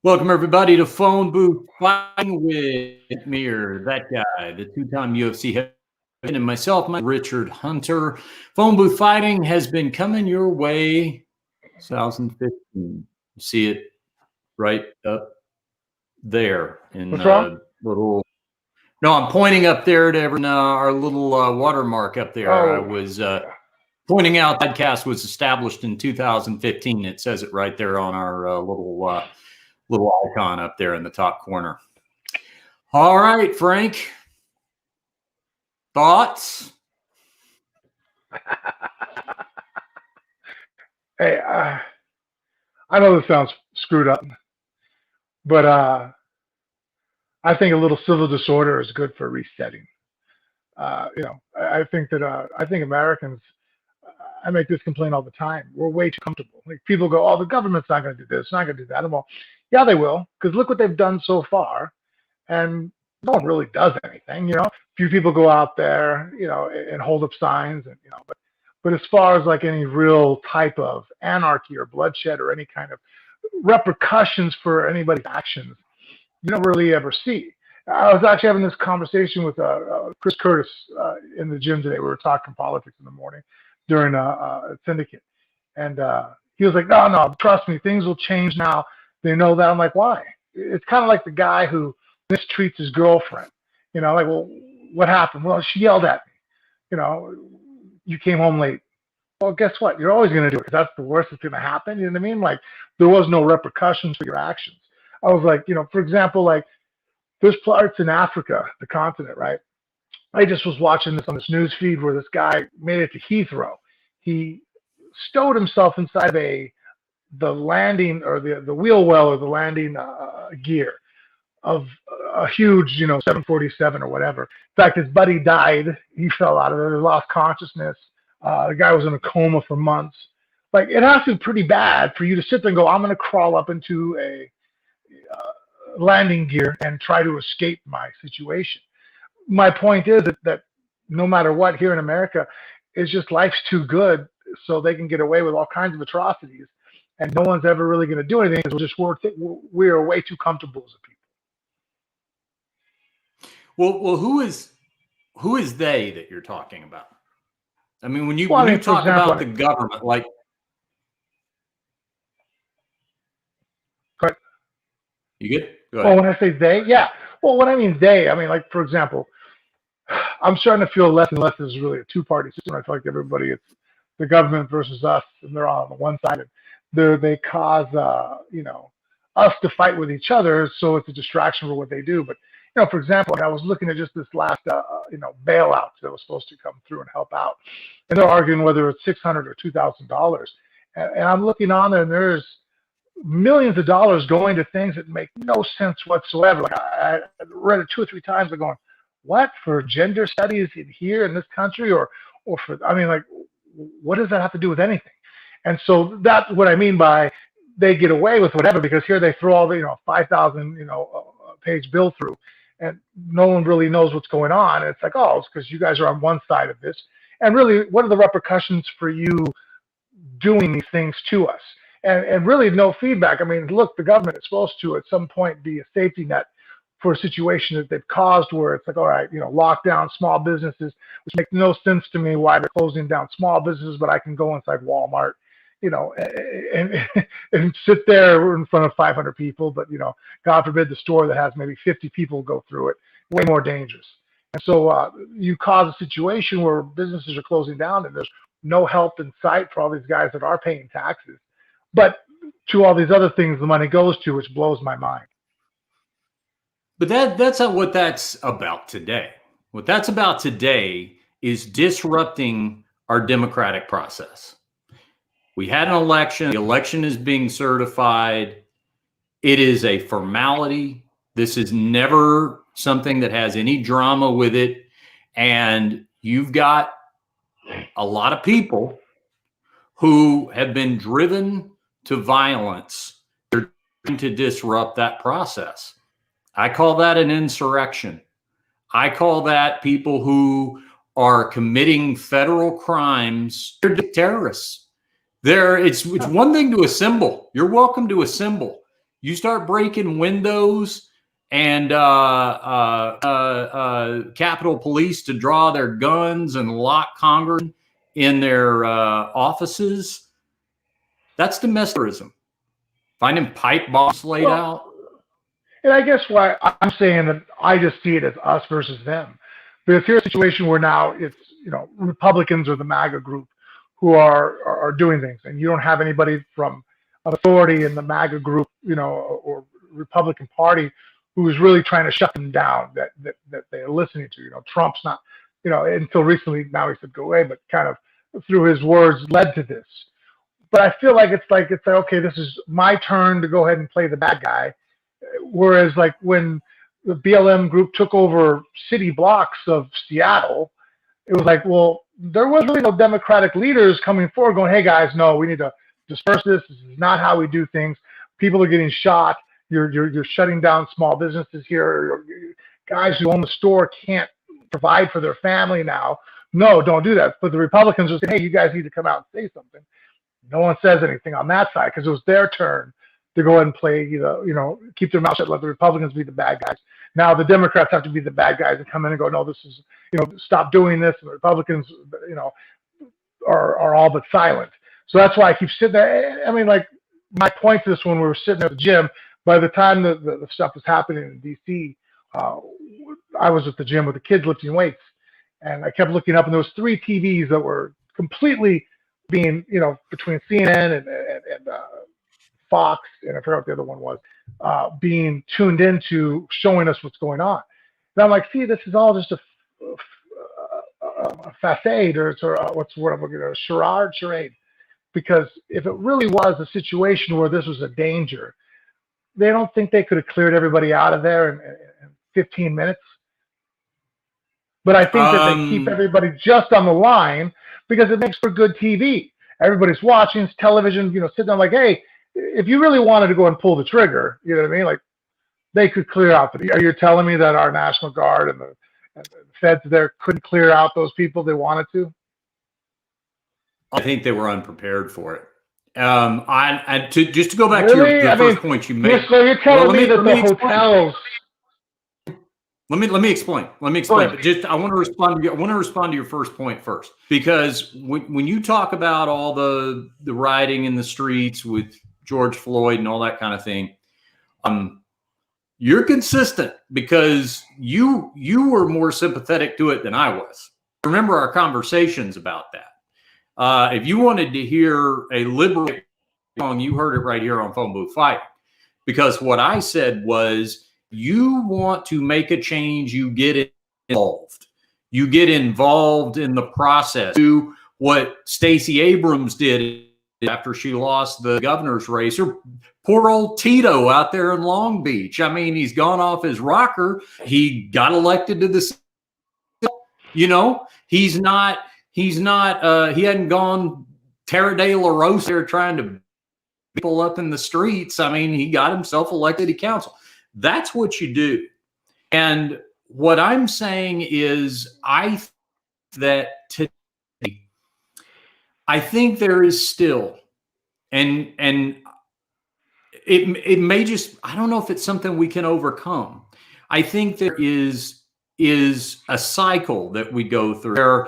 Welcome everybody to Phone Booth Fighting with Mir, that guy, the two-time UFC heavyweight, and myself, Richard Hunter. Phone Booth Fighting has been coming your way 2015. You see it right up there in What's wrong? little. No, I'm pointing up there to our little watermark up there. I Oh, was pointing out that podcast was established in 2015. It says it right there on our little icon up there in the top corner. All right, Frank. Thoughts? hey, I know this sounds screwed up, but I think a little civil disorder is good for resetting. I think that I think Americans. I make this complaint all the time. We're way too comfortable. Like people go, "Oh, the government's not going to do this, not going to do that." And well, yeah, they will, because look what they've done so far, and no one really does anything. Few people go out there, and hold up signs, and but as far as like any real type of anarchy or bloodshed or any kind of repercussions for anybody's actions, you don't really ever see. I was actually having this conversation with Chris Curtis in the gym today. We were talking politics in the morning during a syndicate, and he was like, "No, no, trust me, things will change now." They know that. I'm like, "Why?" It's kind of like the guy who mistreats his girlfriend. Like, well, what happened? Well, she yelled at me. You came home late. Well, guess what? You're always going to do it because that's the worst that's going to happen. You know what I mean? Like, there was no repercussions for your actions. I was like, for example, like, there's parts in Africa, the continent, right? I just was watching this on this news feed where this guy made it to Heathrow. He stowed himself inside the landing or the wheel well or the landing gear of a huge, 747 or whatever. In fact, his buddy died. He fell out of it. He lost consciousness. The guy was in a coma for months. Like, it has to be pretty bad for you to sit there and go, "I'm going to crawl up into a landing gear and try to escape my situation." My point is that no matter what here in America, it's just life's too good, so they can get away with all kinds of atrocities, and no one's ever really going to do anything because we're way too comfortable as a people. Well, who is they that you're talking about? I mean, when you talk about the government, like, you good? Go ahead. Well, when I say they, yeah. Well, when I mean they, I mean, like, for example, I'm starting to feel less and less this is really a two-party system. I feel like everybody, it's the government versus us, and they're all on the one side. And they cause, us to fight with each other, so it's a distraction for what they do. But, for example, I was looking at just this last, bailout that was supposed to come through and help out. And they're arguing whether it's $600 or $2,000. And I'm looking on there, and there's millions of dollars going to things that make no sense whatsoever. Like, I read it 2 or 3 times. I'm going, what, for gender studies in here in this country, or for, I mean, like, what does that have to do with anything? And so that's what I mean by they get away with whatever, because here they throw all the 5,000 page bill through, and no one really knows what's going on. And it's like, oh, it's because you guys are on one side of this, and really, what are the repercussions for you doing these things to us? And really no feedback. I mean, look, the government is supposed to at some point be a safety net for a situation that they've caused where it's like, all right, lock down small businesses, which makes no sense to me why they're closing down small businesses, but I can go inside Walmart, and sit there in front of 500 people. But, God forbid the store that has maybe 50 people go through it, way more dangerous. And so you cause a situation where businesses are closing down and there's no help in sight for all these guys that are paying taxes. But to all these other things the money goes to, which blows my mind. But that's not what that's about today. What that's about today is disrupting our democratic process. We had an election. The election is being certified. It is a formality. This is never something that has any drama with it. And you've got a lot of people who have been driven to violence. They're trying to disrupt that process. I call that an insurrection. I call that people who are committing federal crimes. They're terrorists. It's one thing to assemble. You're welcome to assemble. You start breaking windows and Capitol Police to draw their guns and lock Congress in their offices. That's domesticism. Finding pipe bombs laid out. And I guess why I'm saying that I just see it as us versus them. Because here's a situation where now it's, Republicans or the MAGA group who are doing things, and you don't have anybody from authority in the MAGA group, or Republican Party who is really trying to shut them down, that they're listening to. Trump's not, until recently, now he said go away, but kind of through his words led to this. But I feel like it's like, okay, this is my turn to go ahead and play the bad guy. Whereas like when the BLM group took over city blocks of Seattle, it was like, well, there was really no Democratic leaders coming forward going, hey guys, no, we need to disperse this. This is not how we do things. People are getting shot. You're shutting down small businesses here. Guys who own the store can't provide for their family now. No, don't do that. But the Republicans are saying, hey, you guys need to come out and say something. No one says anything on that side because it was their turn to go ahead and play, keep their mouth shut, let the Republicans be the bad guys. Now the Democrats have to be the bad guys and come in and go, no, this is, stop doing this. And the Republicans, are all but silent. So that's why I keep sitting there. I mean, like my point to this when we were sitting at the gym, by the time the stuff was happening in DC, I was at the gym with the kids lifting weights, and I kept looking up, and there was 3 TVs that were completely being, between CNN and Fox, and I forgot what the other one was, being tuned into showing us what's going on. And I'm like, see, this is all just a facade, or what's the word I'm looking at, a charade. Because if it really was a situation where this was a danger, they don't think they could have cleared everybody out of there in 15 minutes. But I think that they keep everybody just on the line because it makes for good TV. Everybody's watching, it's television, sitting there like, hey, if you really wanted to go and pull the trigger, you know what I mean? Like, they could clear out are you telling me that our National Guard and the feds there couldn't clear out those people they wanted to? I think they were unprepared for it. Just to go back to the first point you made. So you're telling me that the hotels. Let me explain. But just I want to respond to your first point first, because when you talk about all the rioting in the streets with George Floyd and all that kind of thing, you're consistent because you were more sympathetic to it than I was. Remember our conversations about that. If you wanted to hear a liberal song, you heard it right here on Phone Booth Fighting, because what I said was, you want to make a change, you get involved. You get involved in the process. Do what Stacey Abrams did after she lost the governor's race. Or poor old Tito out there in Long Beach. I mean, he's gone off his rocker. He got elected to the, he hadn't gone Terra de la Rosa there trying to people up in the streets. I mean, he got himself elected to council. That's what you do. And what I'm saying is, I think there is still, and it may just, I don't know if it's something we can overcome. I think there is a cycle that we go through.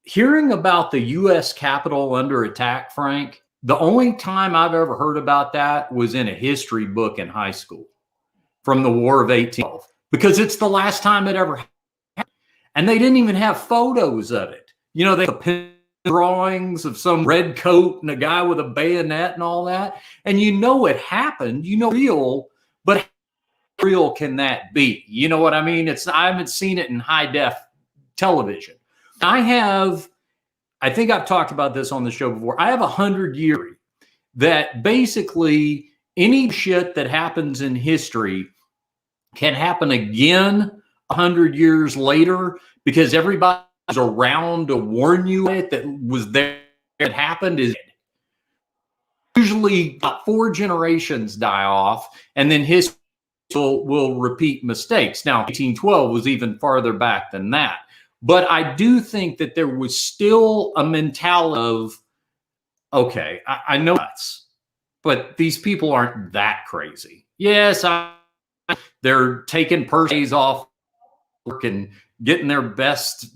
Hearing about the U.S. Capitol under attack, Frank, the only time I've ever heard about that was in a history book in high school from the War of 1812, because it's the last time it ever happened. And they didn't even have photos of it. They had pen drawings of some red coat and a guy with a bayonet and all that. And it happened, real, but how real can that be? You know what I mean? I haven't seen it in high def television. I think I've talked about this on the show before. I have 100-year that basically any shit that happens in history can happen again 100 years later, because everybody's around to warn you that was there. It happened is usually about 4 generations die off, and then history will repeat mistakes. Now, 1812 was even farther back than that. But I do think that there was still a mentality of, okay, I know but these people aren't that crazy. Yes, they're taking days off work and getting their best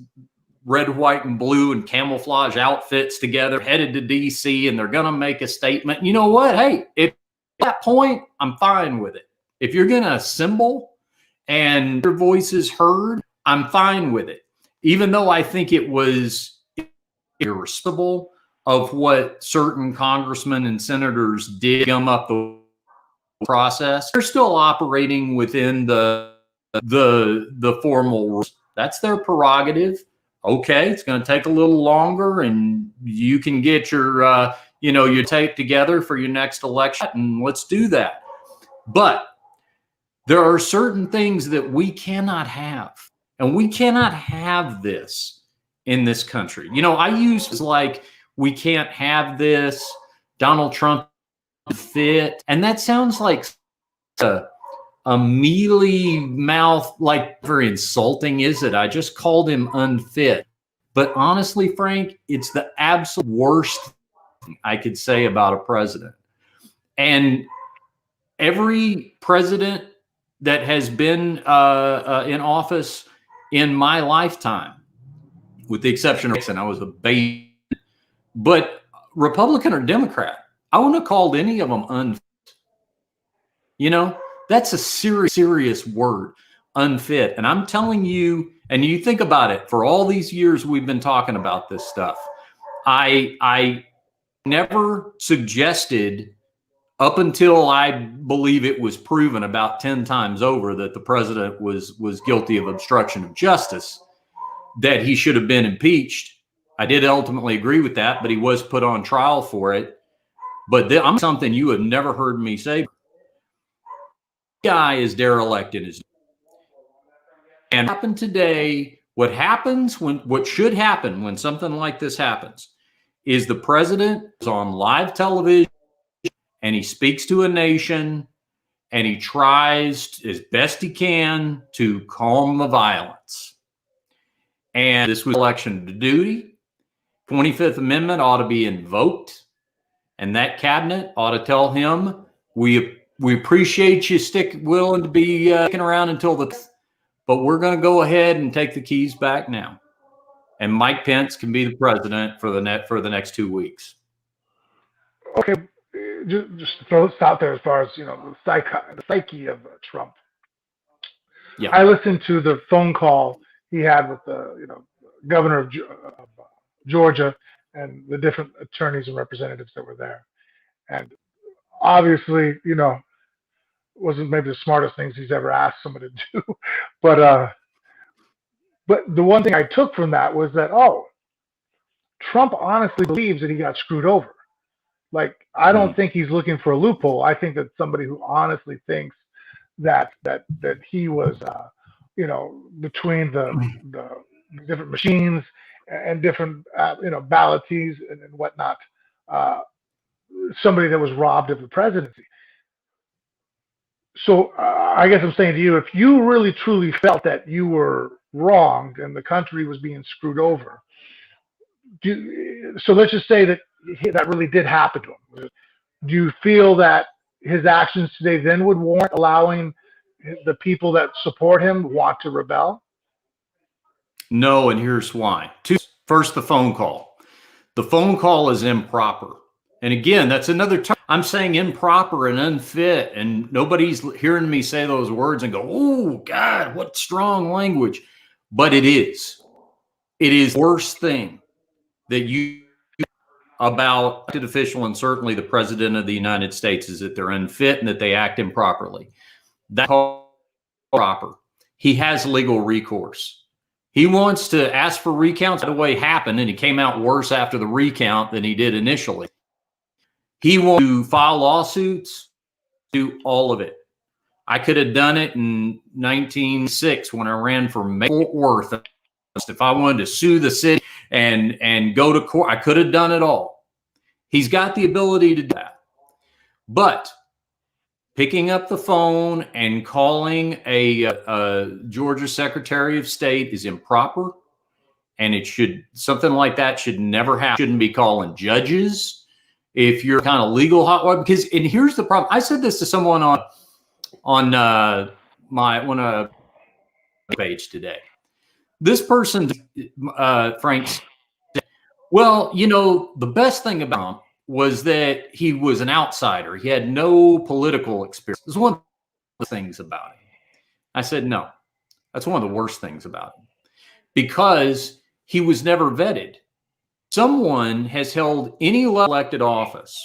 red, white, and blue and camouflage outfits together, headed to DC, and they're going to make a statement. You know what? Hey, at that point, I'm fine with it. If you're going to assemble and your voice is heard, I'm fine with it. Even though I think it was irresponsible of what certain congressmen and senators did gum up the process, they're still operating within the formal rules. That's their prerogative. Okay, it's going to take a little longer, and you can get your your tape together for your next election, and let's do that. But there are certain things that we cannot have, and we cannot have this in this country. I use like, we can't have this, Donald Trump fit, and that sounds like a mealy mouth, like, very insulting, is it? I just called him unfit. But honestly, Frank, it's the absolute worst thing I could say about a president. And every president that has been in office in my lifetime, with the exception of Nixon, I was a baby, but Republican or Democrat, I wouldn't have called any of them unfit. That's a serious word, unfit. And I'm telling you, and you think about it, for all these years we've been talking about this stuff, I never suggested, up until I believe it was proven about 10 times over that the president was guilty of obstruction of justice, that he should have been impeached. I did ultimately agree with that, but he was put on trial for it. But I'm something you have never heard me say. The guy is derelict in his. And what happened today, what should happen when something like this happens, is the president is on live television and he speaks to a nation and he tries as best he can to calm the violence. And this was election to duty. 25th Amendment ought to be invoked, and that cabinet ought to tell him, we appreciate you willing to be sticking around until but we're going to go ahead and take the keys back now. And Mike Pence can be the president for the next 2 weeks. Okay, just to throw this out there as far as the psyche of Trump. Yeah, I listened to the phone call he had with the governor of Georgia and the different attorneys and representatives that were there, and obviously wasn't maybe the smartest things he's ever asked somebody to do, but the one thing I took from that was that, Trump honestly believes that he got screwed over. Like, I don't think he's looking for a loophole. I think that somebody who honestly thinks that he was between the different machines and different balloties and whatnot, somebody that was robbed of the presidency. So I guess I'm saying to you, if you really truly felt that you were wronged and the country was being screwed over, so let's just say that really did happen to him. Do you feel that his actions today then would warrant allowing the people that support him want to rebel? No, and here's why. First, the phone call. The phone call is improper. And again, that's another term. I'm saying improper and unfit, and nobody's hearing me say those words and go, oh, God, what strong language. But it is. It is the worst thing that you about elected official, and certainly the president of the United States, is that they're unfit and that they act improperly. That's proper. He has legal recourse. He wants to ask for recounts. The way it happened, and he came out worse after the recount than he did initially. He wants to file lawsuits, do all of it. I could have done it in 1906 when I ran for mayor of Fort Worth. If I wanted to sue the city and go to court, I could have done it all. He's got the ability to do that. But picking up the phone and calling a Georgia Secretary of State is improper, and something like that should never happen. Shouldn't be calling judges. if you're kind of legal hot water, because, and here's the problem. I said this to someone on my page today. This person, Frank, said, well, you know, the best thing about Trump was that he was an outsider. He had no political experience. This is one of the things about him. I said, no, that's one of the worst things about him, because he was never vetted. Someone has held any elected office,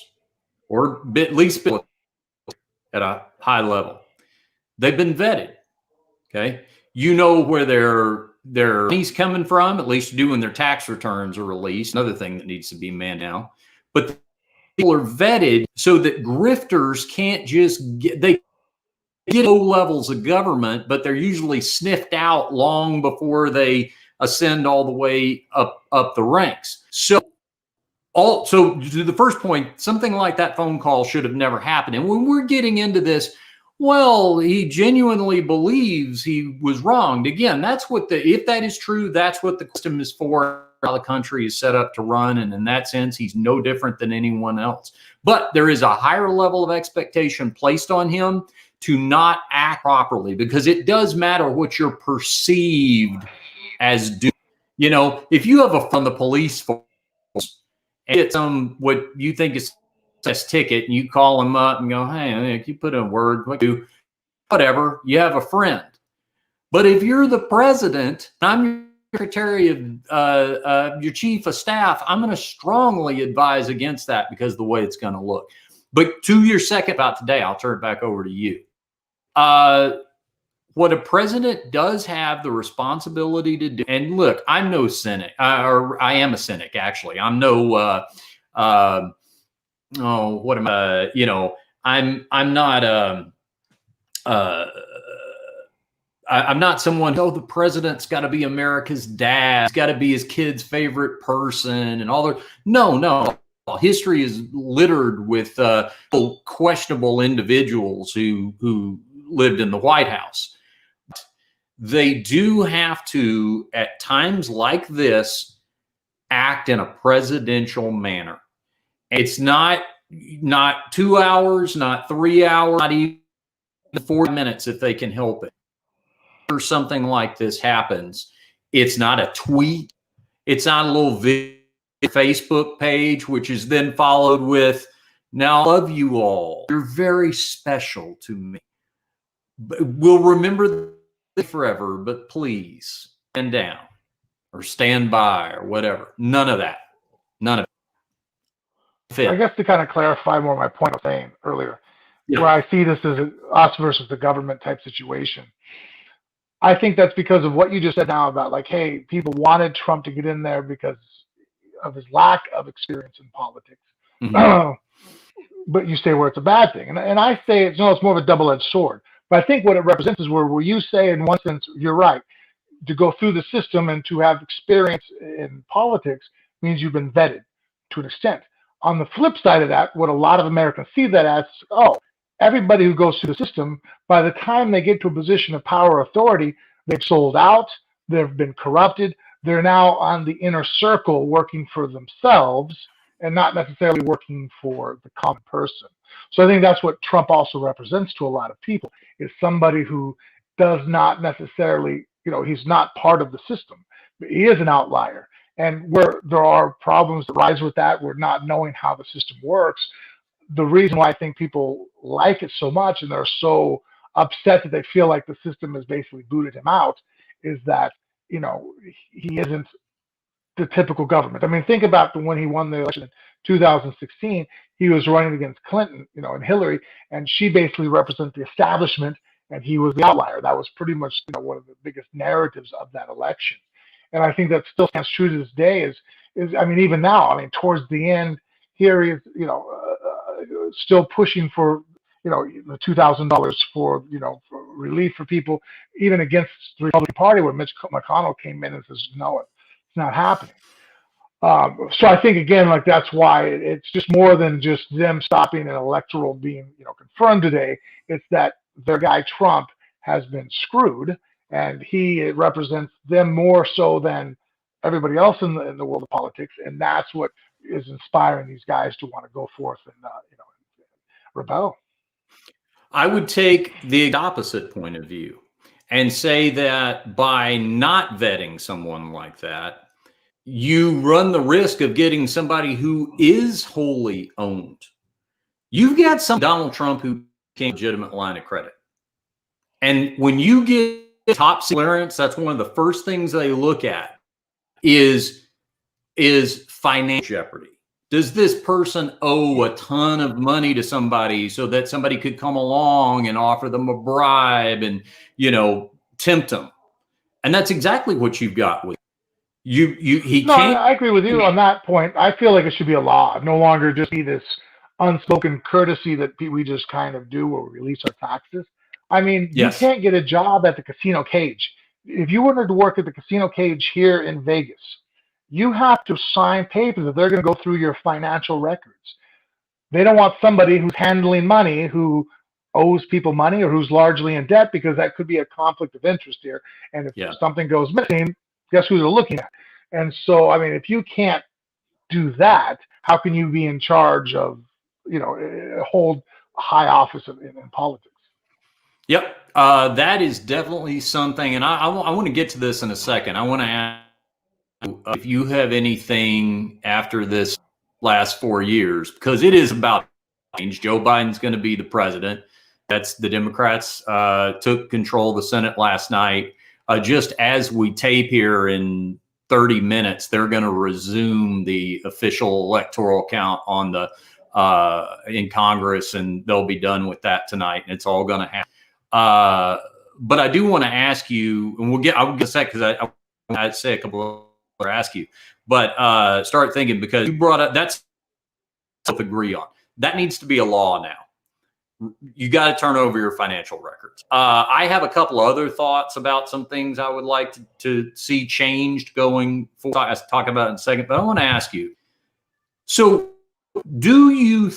or at least at a high level. They've been vetted. Okay. You know where their money's coming from, at least doing their tax returns are released. Another thing that needs to be manned now. But people are vetted so that grifters can't just they get low levels of government, but they're usually sniffed out long before they ascend all the way up the ranks. So to the first point, something like that phone call should have never happened. And when we're getting into this, well, he genuinely believes he was wronged. Again, that's what if that is true, that's what the system is for, how the country is set up to run. And in that sense, he's no different than anyone else. But there is a higher level of expectation placed on him to not act properly, because it does matter what you're perceived as doing. You know, if you have from the police force and get some what you think is a ticket, and you call them up and go, hey, you put in a word, whatever, you have a friend. But if you're the president, I'm your secretary of your chief of staff, I'm going to strongly advise against that, because of the way it's going to look. But to your second about today, I'll turn it back over to you. What a president does have the responsibility to do, and look, I'm no cynic, or I am a cynic, actually. I'm no, what am I, you know, I'm not, I'm not someone, the president's got to be America's dad. He's got to be his kid's favorite person and all that. No. History is littered with questionable individuals who lived in the White House. They do have to, at times like this, act in a presidential manner. It's not 2 hours, not 3 hours, not even 4 minutes if they can help it. Or something like this happens, it's not a tweet, it's not a little Facebook page, which is then followed with, now I love you all, you're very special to me, we'll remember forever, but please stand down or stand by or whatever. None of that. I guess to kind of clarify more my point I was saying earlier, where I see this as us versus the government type situation. I think that's because of what you just said now about, like, hey, people wanted Trump to get in there because of his lack of experience in politics. Mm-hmm. But you say where it's a bad thing. And I say it's more of a double-edged sword. But I think what it represents is where you say, in one sense, you're right. To go through the system and to have experience in politics means you've been vetted to an extent. On the flip side of that, what a lot of Americans see that as, everybody who goes through the system, by the time they get to a position of power or authority, they've sold out, they've been corrupted, they're now on the inner circle working for themselves and not necessarily working for the common person. So I think that's what Trump also represents to a lot of people, is somebody who does not necessarily, he's not part of the system. He is an outlier. And where there are problems that rise with that, we're not knowing how the system works. The reason why I think people like it so much and they're so upset that they feel like the system has basically booted him out is that, he isn't the typical government. I mean, think about when he won the election in 2016, he was running against Clinton, and Hillary, and she basically represented the establishment and he was the outlier. That was pretty much, one of the biggest narratives of that election. And I think that still stands true to this day is even now, towards the end, here he is, still pushing for, the $2,000 for relief for people, even against the Republican Party, where Mitch McConnell came in and says, no, it's not happening. So I think, again, like, that's why it's just more than just them stopping an electoral being, confirmed today. It's that their guy Trump has been screwed, and he represents them more so than everybody else in the world of politics. And that's what is inspiring these guys to want to go forth and rebel. I would take the opposite point of view and say that by not vetting someone like that, you run the risk of getting somebody who is wholly owned. You've got some Donald Trump who became a legitimate line of credit. And when you get top clearance, that's one of the first things they look at is financial jeopardy. Does this person owe a ton of money to somebody so that somebody could come along and offer them a bribe and, tempt them? And that's exactly what you've got with he No, can't. I agree with you on that point. I feel like it should be a law, no longer just be this unspoken courtesy that we just kind of do where we release our taxes. I mean, you Yes. can't get a job at the casino cage. If you wanted to work at the casino cage here in Vegas, you have to sign papers that they're going to go through your financial records. They don't want somebody who's handling money who owes people money or who's largely in debt, because that could be a conflict of interest here. And if something goes missing, guess who they're looking at? And so, I mean, if you can't do that, how can you be in charge of, hold a high office in politics? Yep. That is definitely something. And I want to get to this in a second. I want to ask if you have anything after this last 4 years, because it is about change. Joe Biden's going to be the president. That's the Democrats took control of the Senate last night. Just as we tape here in 30 minutes, they're going to resume the official electoral count on the in Congress, and they'll be done with that tonight, and it's all going to happen. But I do want to ask you, and I'll get a sec because I'd say a couple or ask you, but start thinking, because you brought up that's both agree on. That needs to be a law now. You got to turn over your financial records. I have a couple other thoughts about some things I would like to see changed going forward. I'll talk about it in a second, but I want to ask you. So, do you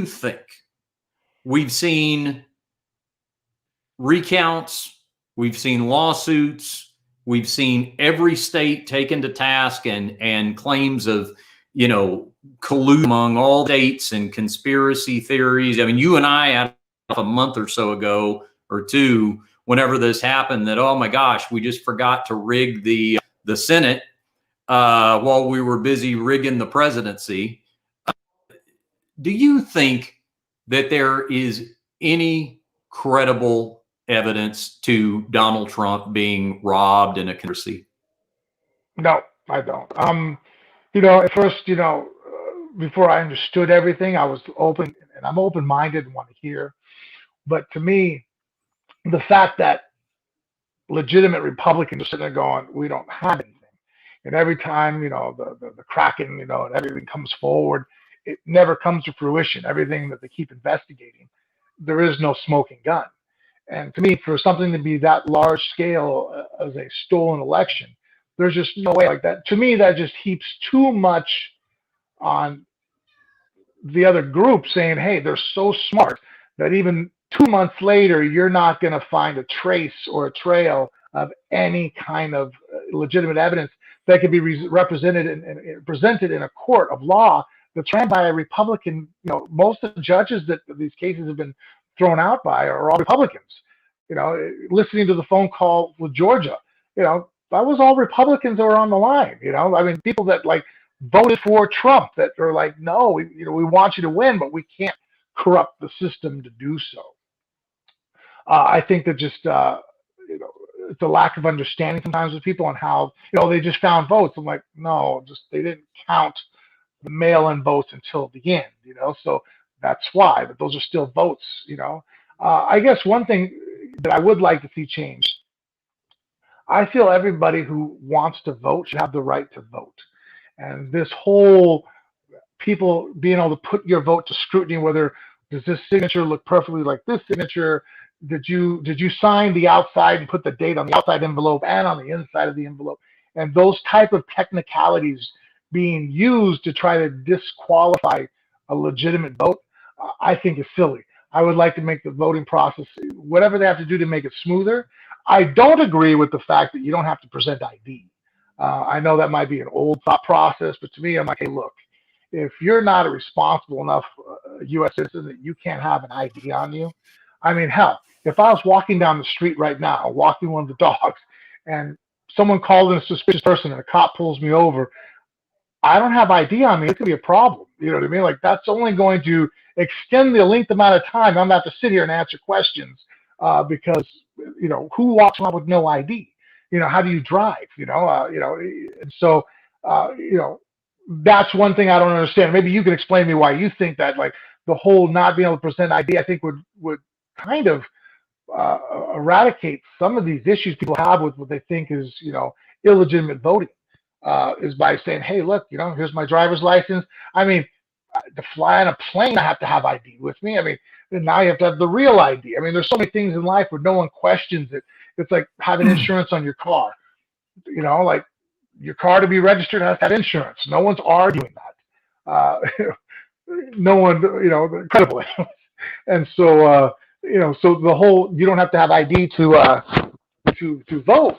think we've seen recounts, we've seen lawsuits, we've seen every state taken to task and claims of, collusion among all states and conspiracy theories? I mean, you and I had a month or so ago or two, whenever this happened, that, oh my gosh, we just forgot to rig the Senate while we were busy rigging the presidency. Do you think that there is any credible evidence to Donald Trump being robbed in a conspiracy? No, I don't. At first, before I understood everything, I was open, and I'm open-minded and want to hear. But to me, the fact that legitimate Republicans are sitting there going, we don't have anything, and every time, the Kraken, and everything comes forward, it never comes to fruition. Everything that they keep investigating, there is no smoking gun. And to me, for something to be that large scale as a stolen election, there's just no way like that. To me, that just heaps too much on the other group, saying, hey, they're so smart that even 2 months later, you're not going to find a trace or a trail of any kind of legitimate evidence that can be represented and presented in a court of law that's ran by a Republican. Most of the judges that these cases have been thrown out by are all Republicans. Listening to the phone call with Georgia, that was all Republicans that were on the line. I mean, people that voted for Trump that are like, no, we want you to win, but we can't corrupt the system to do so. I think that just it's a lack of understanding sometimes with people on how they just found votes. I'm like, no, they didn't count the mail-in votes until the end. So that's why. But those are still votes. I guess one thing that I would like to see changed. I feel everybody who wants to vote should have the right to vote. And this whole people being able to put your vote to scrutiny, whether does this signature look perfectly like this signature? Did you sign the outside and put the date on the outside envelope and on the inside of the envelope? And those type of technicalities being used to try to disqualify a legitimate vote, I think is silly. I would like to make the voting process, whatever they have to do to make it smoother. I don't agree with the fact that you don't have to present ID. I know that might be an old thought process, but to me, I'm like, hey, look, if you're not a responsible enough U.S. citizen that you can't have an ID on you, I mean, hell, if I was walking down the street right now, walking one of the dogs, and someone called in a suspicious person and a cop pulls me over, I don't have ID on me, it could be a problem. You know what I mean? Like, that's only going to extend the length amount of time I'm going to have to sit here and answer questions because, who walks around with no ID? How do you drive? And so, that's one thing I don't understand. Maybe you can explain to me why you think that, like, the whole not being able to present ID, I think would kind of eradicate some of these issues people have with what they think is, illegitimate voting. Is by saying, hey, look, here's my driver's license. I mean, to fly on a plane, I have to have ID with me. I mean, then now you have to have the real ID. I mean, there's so many things in life where no one questions it. It's like having insurance on your car. Like, your car to be registered has to have insurance. No one's arguing that. No one, incredible. And so, so the whole, you don't have to have ID to vote.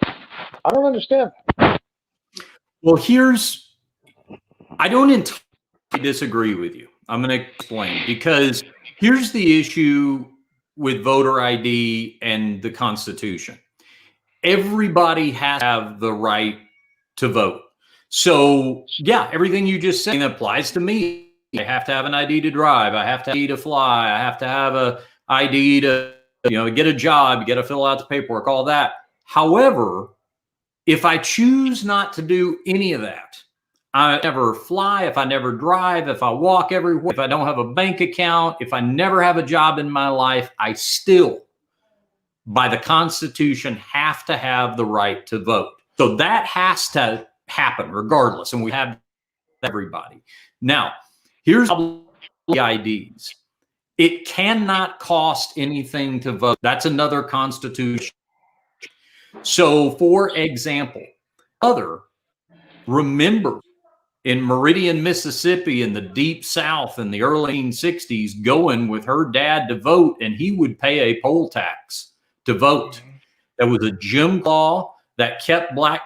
I don't understand that. Well, I don't entirely disagree with you. I'm going to explain, because here's the issue with voter ID and the Constitution. Everybody has to have the right to vote. So, yeah, everything you just said applies to me. I have to have an ID to drive. I have to have an ID to fly. I have to have an ID to, get a job, get to fill out the paperwork, all that. However, if I choose not to do any of that, I never fly, if I never drive, if I walk everywhere, if I don't have a bank account, if I never have a job in my life, I still, by the Constitution, have to have the right to vote. So that has to happen regardless, and we have everybody. Now, here's the IDs. It cannot cost anything to vote. That's another constitution. So, for example, remember in Meridian, Mississippi, in the deep South in the early 1960s, going with her dad to vote, and he would pay a poll tax to vote. There was a Jim Law that kept black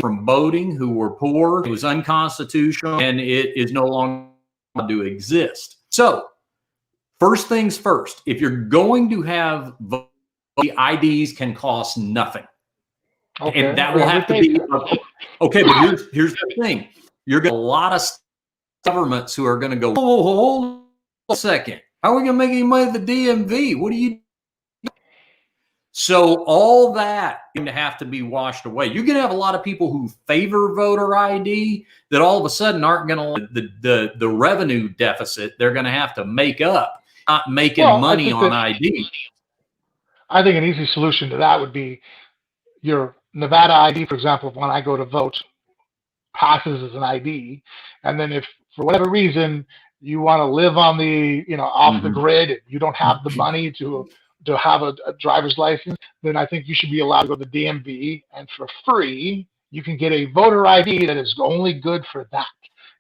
from voting who were poor. It was unconstitutional, and it is no longer to exist. So, first things first, if you're going to have vote, the IDs can cost nothing. Okay. And that will have to be okay. But here's the thing: you're going to a lot of governments who are going to go, "Oh, hold a second. How are we going to make any money at the DMV? What do you?" So all that is going to have to be washed away. You're going to have a lot of people who favor voter ID that all of a sudden aren't going to the revenue deficit they're going to have to make up, not making money on ID. I think an easy solution to that would be your Nevada ID, for example. When I go to vote, passes as an ID, and then if for whatever reason you want to live on the off the grid, and you don't have the money to have a driver's license, then I think you should be allowed to go to the DMV, and for free you can get a voter ID that is only good for that.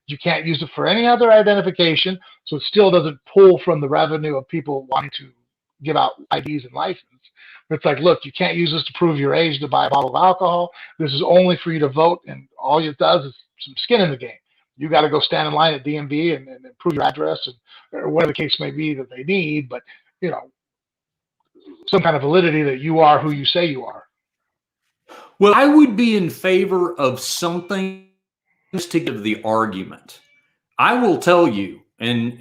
You can't use it for any other identification, so it still doesn't pull from the revenue of people wanting to give out IDs and license. But it's like, look, you can't use this to prove your age to buy a bottle of alcohol. This is only for you to vote, and all it does is some skin in the game. You got to go stand in line at DMV and prove your address, or whatever the case may be that they need, but some kind of validity that you are who you say you are. Well, I would be in favor of something just to give the argument. I will tell you, and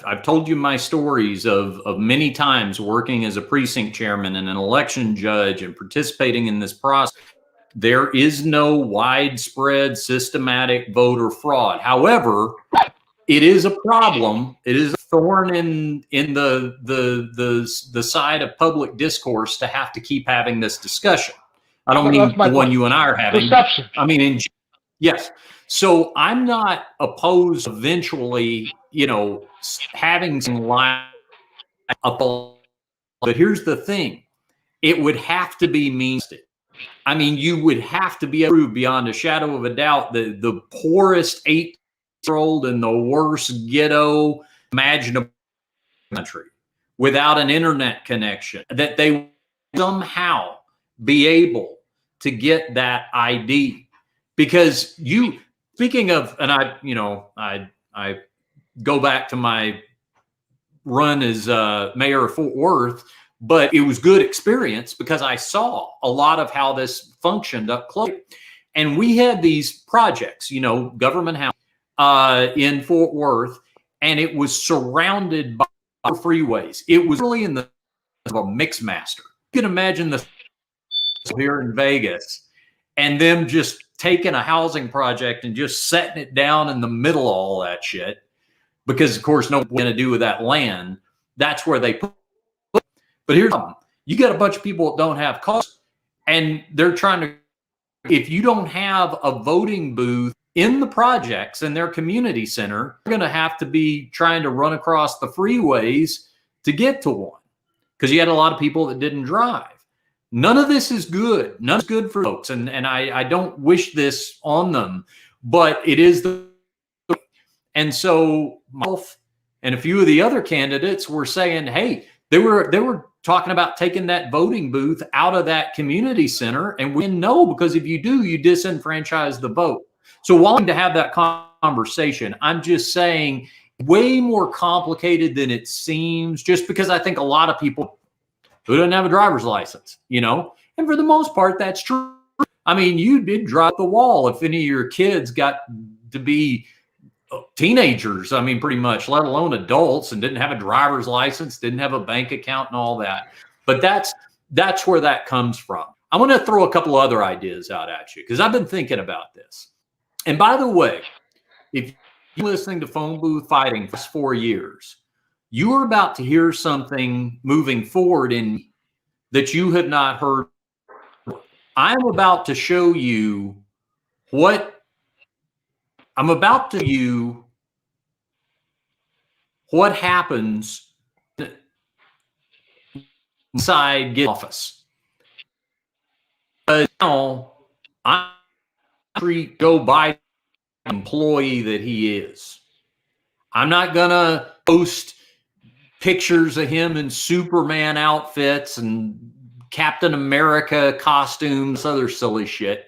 I've told you my stories of many times working as a precinct chairman and an election judge and participating in this process. There is no widespread systematic voter fraud. However, it is a problem. It is a thorn in the side of public discourse to have to keep having this discussion. I don't mean the one you and I are having. Perception. I mean, yes. So I'm not opposed eventually, having some line up. But here's the thing: it would have to be means-tested. I mean, you would have to be approved beyond a shadow of a doubt. The poorest 8-year-old in the worst ghetto imaginable country without an internet connection, that they somehow be able to get that ID. because speaking of, and I go back to my run as mayor of Fort Worth, but it was good experience because I saw a lot of how this functioned up close. And we had these projects, government house in Fort Worth, and it was surrounded by freeways. It was really in the of a mix master. You can imagine the here in Vegas and them just taking a housing project and just setting it down in the middle of all that shit. Because of course, no one's going to do with that land. That's where they put it. But here's the problem. You got a bunch of people that don't have cars, and they're trying to, if you don't have a voting booth in the projects in their community center, you're going to have to be trying to run across the freeways to get to one, because you had a lot of people that didn't drive. None of this is good. None is good for folks. And I don't wish this on them, but it is the. And so myself and a few of the other candidates were saying, hey, they were talking about taking that voting booth out of that community center. And we didn't know, because if you do, you disenfranchise the vote. So while I'm to have that conversation, I'm just saying way more complicated than it seems, just because I think a lot of people who don't have a driver's license, and for the most part, that's true. I mean, you did drop the wall if any of your kids got to be teenagers, I mean, pretty much, let alone adults, and didn't have a driver's license, didn't have a bank account and all that. But that's where that comes from. I want to throw a couple other ideas out at you, because I've been thinking about this. And by the way, if you're listening to Phone Booth Fighting for 4 years, you are about to hear something moving forward in that you have not heard. I'm about to show you what happens inside get office. Now I'm treat Joe Biden employee that he is. I'm not gonna post pictures of him in Superman outfits and Captain America costumes, other silly shit.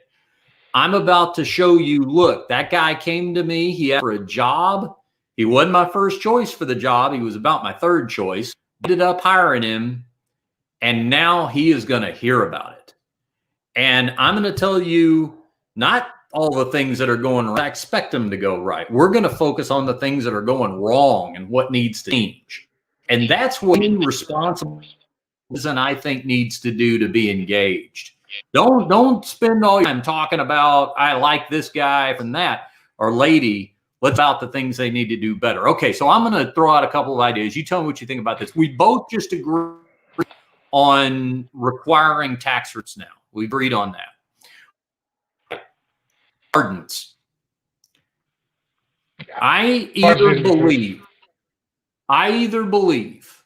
I'm about to show you, look, that guy came to me, he asked for a job. He wasn't my first choice for the job. He was about my third choice. Ended up hiring him, and now he is going to hear about it. And I'm going to tell you not all the things that are going right. I expect them to go right. We're going to focus on the things that are going wrong and what needs to change. And that's what responsible and I think needs to do to be engaged. Don't spend all your time talking about, I like this guy from that or lady. Let's about the things they need to do better. Okay, so I'm going to throw out a couple of ideas. You tell me what you think about this. We both just agree on requiring tax rates now. We agreed on that. Pardons. I either believe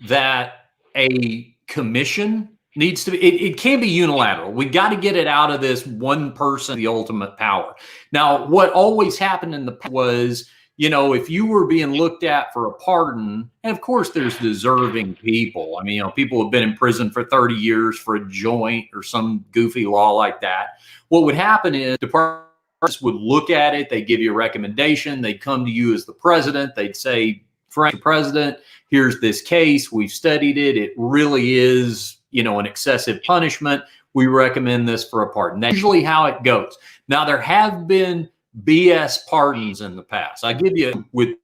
that a commission needs to be, it can't be unilateral. We got to get it out of this one person, the ultimate power. Now, what always happened in the past was, if you were being looked at for a pardon, and of course there's deserving people. I mean, people have been in prison for 30 years for a joint or some goofy law like that. What would happen is departments would look at it. They'd give you a recommendation. They'd come to you as the president. They'd say, Frank, President, here's this case. We've studied it. It really is, an excessive punishment. We recommend this for a pardon. That's usually how it goes. Now, there have been BS pardons in the past. I give you with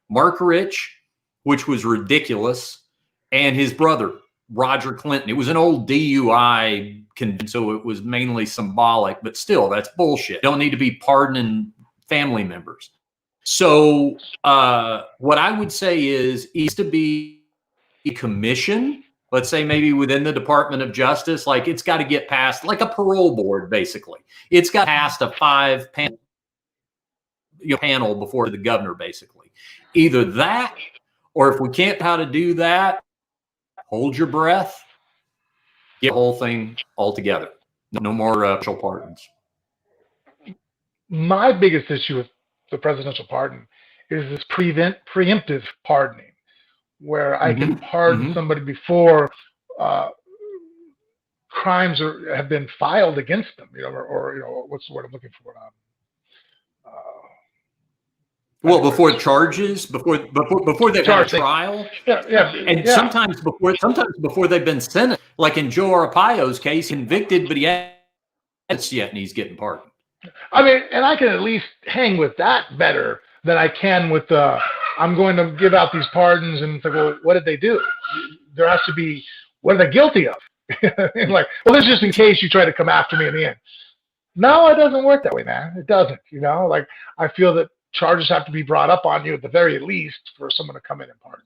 Mark Rich, which was ridiculous, and his brother, Roger Clinton. It was an old DUI, so it was mainly symbolic, but still, that's bullshit. Don't need to be pardoning family members. So what I would say is to be a commission, let's say maybe within the Department of Justice, like it's got to get past, like a parole board, basically. It's got past a 5-panel panel before the governor, basically. Either that, or if we can't how to do that, hold your breath, get the whole thing all together. No more special pardons. My biggest issue with the presidential pardon is this preemptive pardoning, where I can pardon somebody before crimes have been filed against them, or what's the word I'm looking for? Well, before charges, before they've had a trial, and Yeah. sometimes before they've been sentenced. Like in Joe Arpaio's case, convicted, but he hasn't yet, and he's getting pardoned. I mean, and I can at least hang with that better than I can with I'm going to give out these pardons, and it's like, well, what did they do? There has to be, what are they guilty of? And like, well, this is just in case you try to come after me in the end. No, it doesn't work that way, man. It doesn't. Like, I feel that charges have to be brought up on you at the very least for someone to come in and pardon.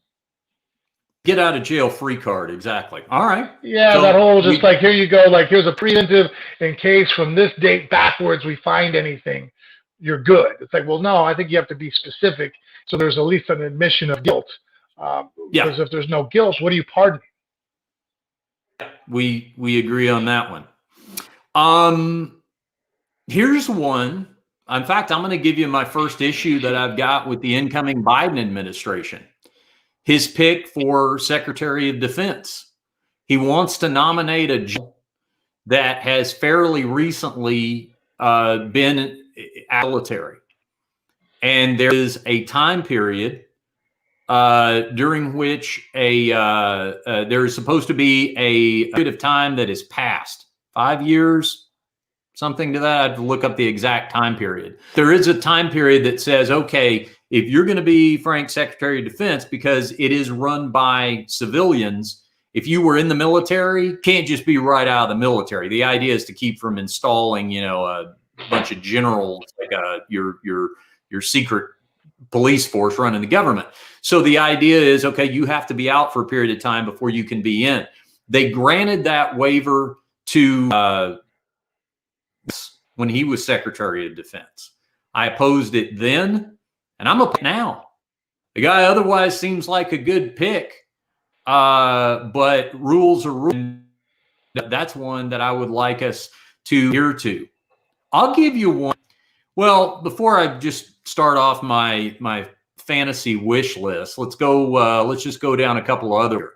Get out of jail free card. Exactly. All right. Yeah, so that whole just like, here you go, like, here's a preemptive in case from this date backwards we find anything, you're good. It's like, well, no, I think you have to be specific so there's at least an admission of guilt. Because if there's no guilt, what are you pardoning? We agree on that one. Here's one. In fact, I'm going to give you my first issue that I've got with the incoming Biden administration. His pick for Secretary of Defense. He wants to nominate a general that has fairly recently been military. And there is a time period during which there is supposed to be a period of time that is passed. 5 years, something to that. I have to look up the exact time period. There is a time period that says, okay, if you're going to be Frank Secretary of Defense, because it is run by civilians, if you were in the military, can't just be right out of the military. The idea is to keep from installing, a bunch of generals, like your secret police force running the government. So the idea is, okay, you have to be out for a period of time before you can be in. They granted that waiver to when he was Secretary of Defense. I opposed it then, and I'm opposed now. The guy otherwise seems like a good pick, but rules are rules. That's one that I would like us to adhere to. I'll give you one. Well, before I just start off my fantasy wish list, let's just go down a couple of other.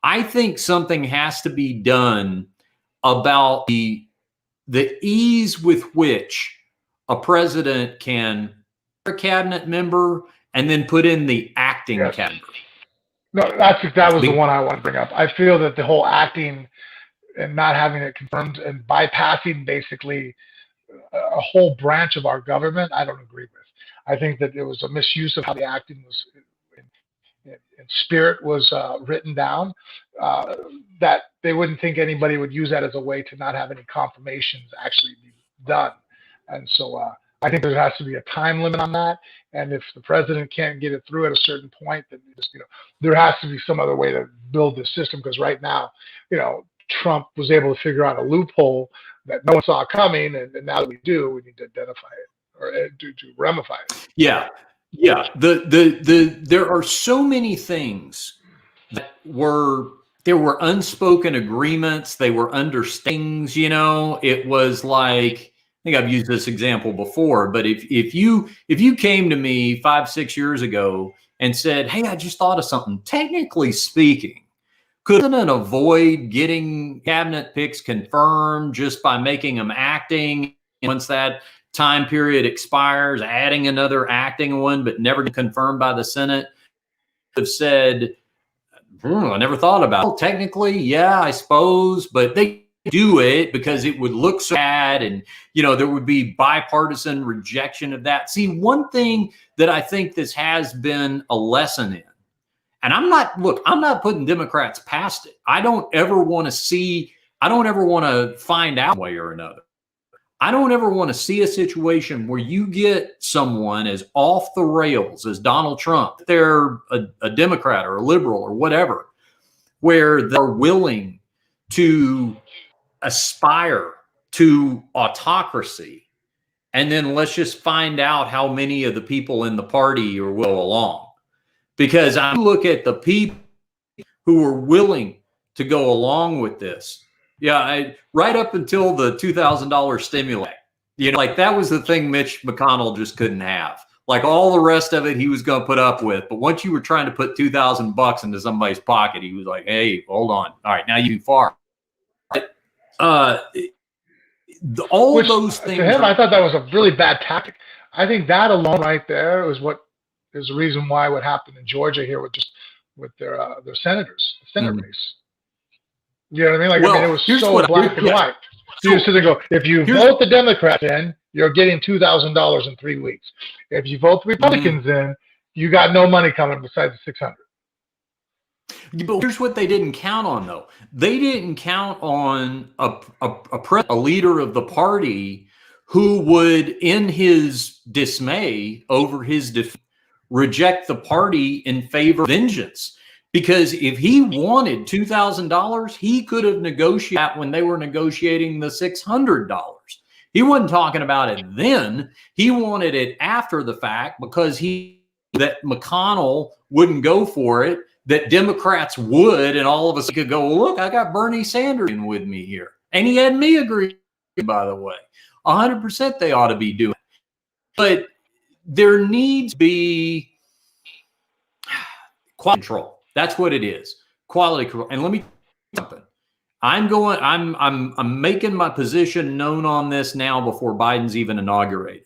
I think something has to be done about the ease with which a president can a cabinet member and then put in the acting cabinet. No, that was the one I want to bring up. I feel that the whole acting and not having it confirmed and bypassing basically a whole branch of our government, I don't agree with. I think that it was a misuse of how the acting was in spirit was written down, that they wouldn't think anybody would use that as a way to not have any confirmations actually be done. And so I think there has to be a time limit on that. And if the president can't get it through at a certain point, then there has to be some other way to build this system. Because right now, Trump was able to figure out a loophole that no one saw coming, and now that we do, we need to identify it or to ramify it. Yeah. There are so many things that there were unspoken agreements. They were understandings. It was like, I think I've used this example before, but if you came to me 5-6 years ago and said, "Hey, I just thought of something," technically speaking, could the president avoid getting cabinet picks confirmed just by making them acting? Once that time period expires, adding another acting one, but never confirmed by the Senate, have said, I never thought about it. Well, technically, yeah, I suppose, but they do it because it would look so bad, and there would be bipartisan rejection of that. See, one thing that I think this has been a lesson in, and I'm not putting Democrats past it. I don't ever want to find out one way or another. I don't ever want to see a situation where you get someone as off the rails as Donald Trump, they're a Democrat or a liberal or whatever, where they're willing to aspire to autocracy. And then let's just find out how many of the people in the party will go along. Because I look at the people who are willing to go along with this. Yeah, right up until the $2,000 stimulus, like that was the thing Mitch McConnell just couldn't have. Like all the rest of it, he was going to put up with. But once you were trying to put $2,000 into somebody's pocket, he was like, "Hey, hold on. All right, now you far." But Uh, all Which those to things him, are. I thought that was a really bad tactic. I think that alone right there is what is the reason why what happened in Georgia here with their senators, the Senate Mhm. race. You know what I mean? Like, I mean, it Well, was here's so what. black and Yeah. white. So you So sit there and go, if you here's. vote the Democrats in, you're getting $2,000 in 3 weeks. If you vote the Mhm. Republicans in, you got no money coming besides the 600. But here's what they didn't count on, though. They didn't count on a leader of the party who would, in his dismay over his defeat, reject the party in favor of vengeance. Because if he wanted $2,000, he could have negotiated that when they were negotiating the $600. He wasn't talking about it then. He wanted it after the fact because he that McConnell wouldn't go for it, that Democrats would, and all of us could go, well, look, I got Bernie Sanders in with me here. And he had me agree, by the way. 100% they ought to be doing it. But there needs to be quality control. That's what it is. Quality control. And let me tell you something. I'm making my position known on this now before Biden's even inaugurated.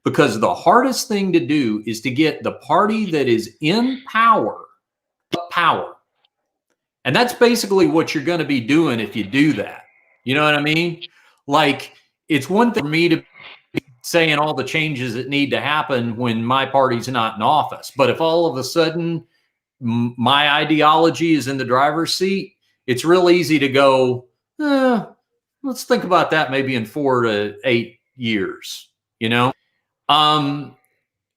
Because the hardest thing to do is to get the party that is in power. And that's basically what you're going to be doing if you do that. You know what I mean? Like, it's one thing for me to be saying all the changes that need to happen when my party's not in office. But if all of a sudden my ideology is in the driver's seat, it's real easy to go, let's think about that maybe in 4 to 8 years, you know?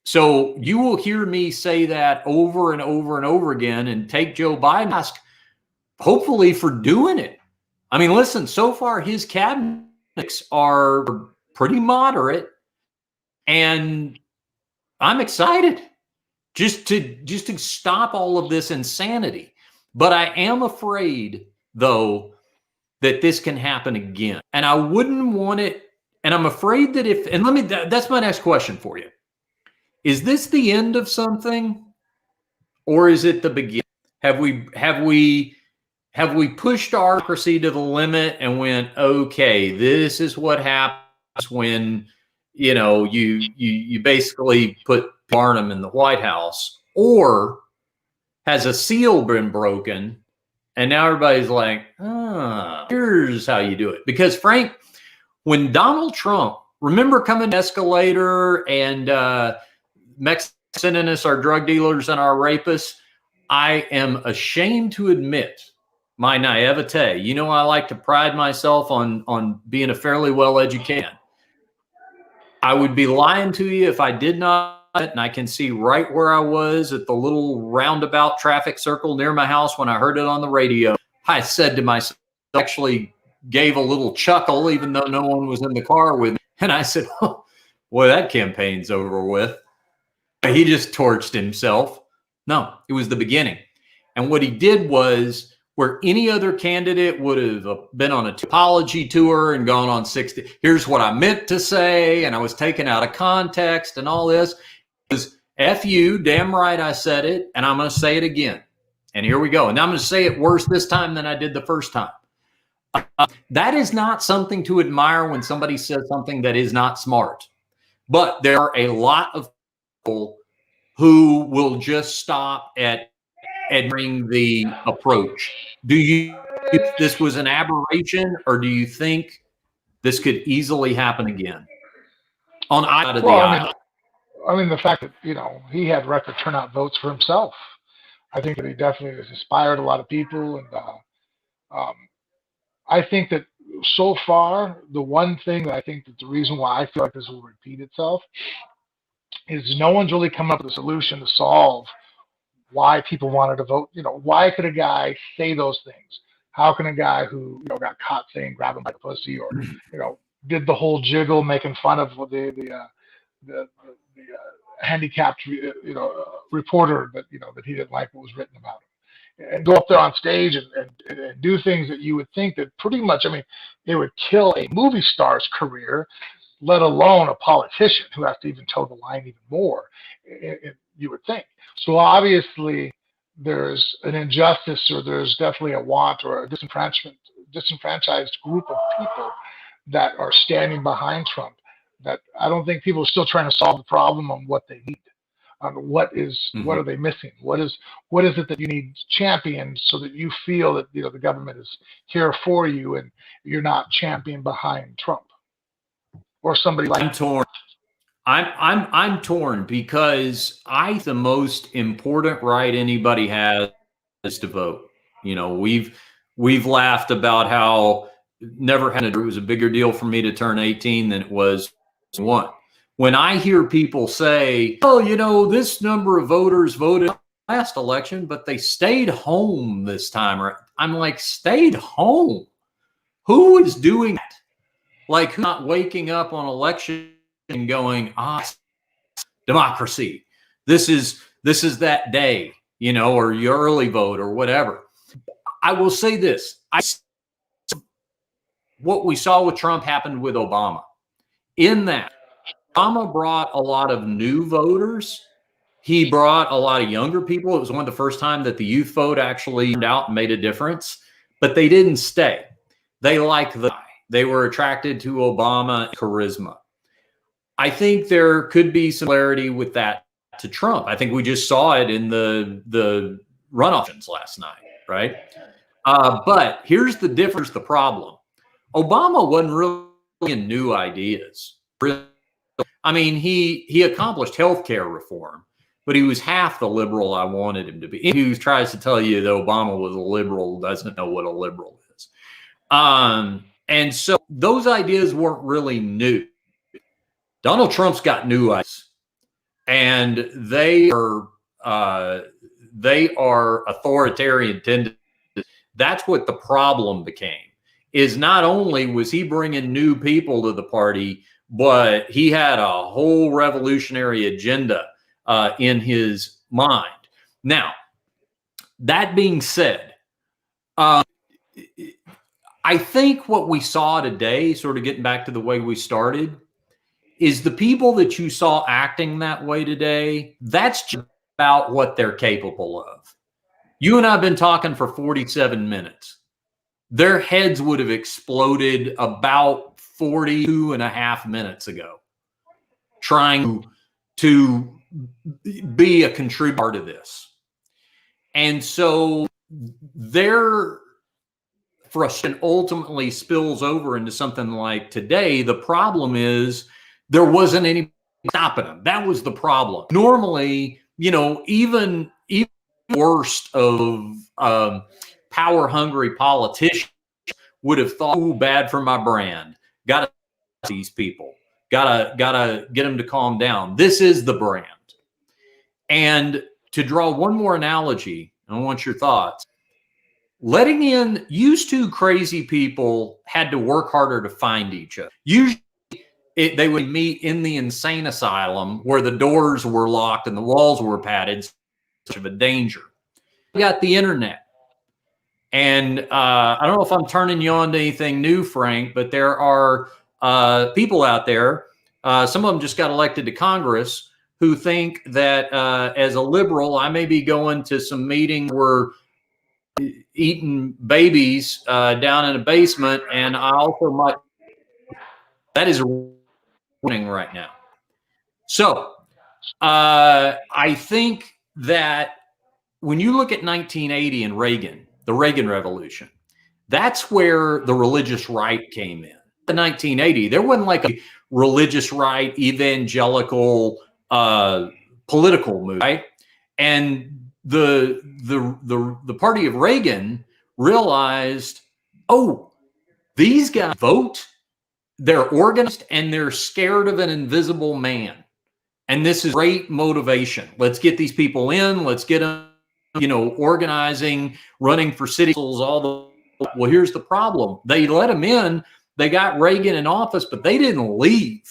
So you will hear me say that over and over and over again and take Joe Biden, ask, hopefully, for doing it. I mean, listen, so far his cabinets are pretty moderate, and I'm excited just to stop all of this insanity. But I am afraid, though, that this can happen again. And I wouldn't want it. And I'm afraid that if, and that's my next question for you. Is this the end of something, or is it the beginning? Have we pushed our democracy to the limit and went, okay, this is what happens when you basically put Barnum in the White House, or has a seal been broken and now everybody's like, here's how you do it? Because Frank, when Donald Trump, remember coming to escalator and Mexicans sending us our drug dealers and our rapists, I am ashamed to admit my naivete. You know, I like to pride myself on being a fairly well-educated man. I would be lying to you if I did not, and I can see right where I was at the little roundabout traffic circle near my house when I heard it on the radio. I said to myself, actually gave a little chuckle, even though no one was in the car with me. And I said, oh, boy, that campaign's over with. He just torched himself. No, it was the beginning. And what he did was, where any other candidate would have been on a apology tour and gone on 60, here's what I meant to say, and I was taken out of context and all this, was F you, damn right I said it, and I'm going to say it again. And here we go. And I'm going to say it worse this time than I did the first time. That is not something to admire when somebody says something that is not smart. But there are a lot of people who will just stop at admiring the approach. Do you think this was an aberration, or do you think this could easily happen again on either side of Well, the aisle? I mean, the fact that he had record turnout votes for himself, I think that he definitely has inspired a lot of people, and um, I think that so far the one thing that I think that the reason why I feel like this will repeat itself is no one's really come up with a solution to solve why people wanted to vote. Why could a guy say those things? How can a guy who got caught saying grab him by the pussy, or did the whole jiggle making fun of the handicapped reporter that that he didn't like what was written about him, and go up there on stage and do things that you would think that pretty much, I mean, it would kill a movie star's career, let alone a politician who has to even toe the line even more, you would think. So obviously there's an injustice, or there's definitely a want or a disenfranchisement disenfranchised group of people that are standing behind Trump. That I don't think people are still trying to solve the problem on what they need, on what are they missing, what is it that you need championed so that you feel that the government is here for you and you're not championed behind Trump or somebody like. I'm torn. I'm torn because the most important right anybody has is to vote. We've laughed about how it was a bigger deal for me to turn 18 than it was one. When I hear people say, "Oh, this number of voters voted last election, but they stayed home this time," I'm like, "Stayed home? Who is doing that? Like, who's not waking up on election and going, democracy. This is that day, or your early vote or whatever." I will say this. What we saw with Trump happened with Obama. In that, Obama brought a lot of new voters. He brought a lot of younger people. It was one of the first time that the youth vote actually turned out and made a difference, but they didn't stay. They liked the guy. They were attracted to Obama charisma. I think there could be similarity with that to Trump. I think we just saw it in the runoffs last night, right? But here's the difference, the problem. Obama wasn't really in new ideas. I mean, he accomplished healthcare reform, but he was half the liberal I wanted him to be. He who tries to tell you that Obama was a liberal doesn't know what a liberal is. And so those ideas weren't really new. Donald Trump's got new ideas, and they are authoritarian tendencies. That's what the problem became. Is not only was he bringing new people to the party, but he had a whole revolutionary agenda in his mind. Now, that being said, I think what we saw today, sort of getting back to the way we started, is the people that you saw acting that way today, that's just about what they're capable of. You and I have been talking for 47 minutes. Their heads would have exploded about 42 and a half minutes ago, trying to be a contributor to this. And so their frustration ultimately spills over into something like today. The problem is there wasn't any stopping them. That was the problem. Normally, even worst of power-hungry politicians would have thought, "Ooh, bad for my brand. Got to these people. Gotta get them to calm down." This is the brand. And to draw one more analogy, I want your thoughts. Letting in used to crazy people had to work harder to find each other. Usually they would meet in the insane asylum where the doors were locked and the walls were padded. Such of a danger. We got the internet. And I don't know if I'm turning you on to anything new, Frank, but there are people out there, some of them just got elected to Congress, who think that as a liberal, I may be going to some meeting where eating babies down in a basement, and I also might. That is running right now. So I think that when you look at 1980 and Reagan, the Reagan Revolution, that's where the religious right came in. In 1980, there wasn't like a religious right, evangelical, political movement, right? And the party of Reagan realized, oh, these guys vote, they're organized, and they're scared of an invisible man. And this is great motivation. Let's get these people in. Let's get them, organizing, running for city councils, all the. Well, here's the problem. They let them in. They got Reagan in office, but they didn't leave.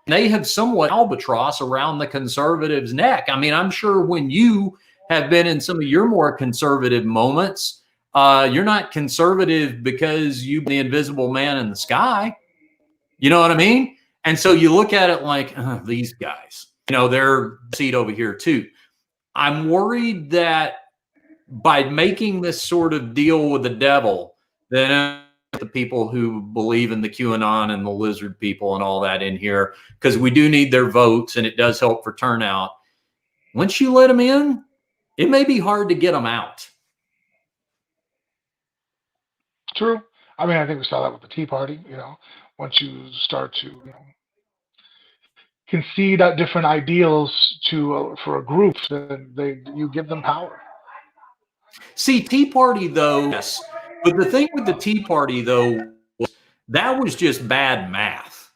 They have somewhat albatross around the conservatives' neck. I mean, I'm sure when you have been in some of your more conservative moments, you're not conservative because you've been the invisible man in the sky. You know what I mean? And so you look at it like, these guys, they're seat over here too. I'm worried that by making this sort of deal with the devil, then the people who believe in the QAnon and the lizard people and all that in here, because we do need their votes and it does help for turnout. Once you let them in, it may be hard to get them out. True. I mean, I think we saw that with the Tea Party. Once you start to, concede out different ideals for a group, then you give them power. See, Tea Party though, yes, but the thing with the Tea Party though, that was just bad math.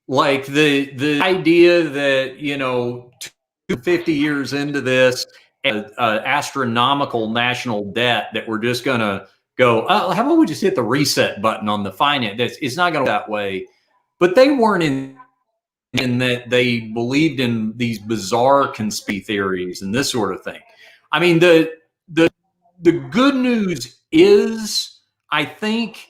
Like the idea that 250 years into this, astronomical national debt that we're just going to go, how about we just hit the reset button on the finance? It's not going to go that way. But they weren't in that they believed in these bizarre conspiracy theories and this sort of thing. I mean, the good news is, I think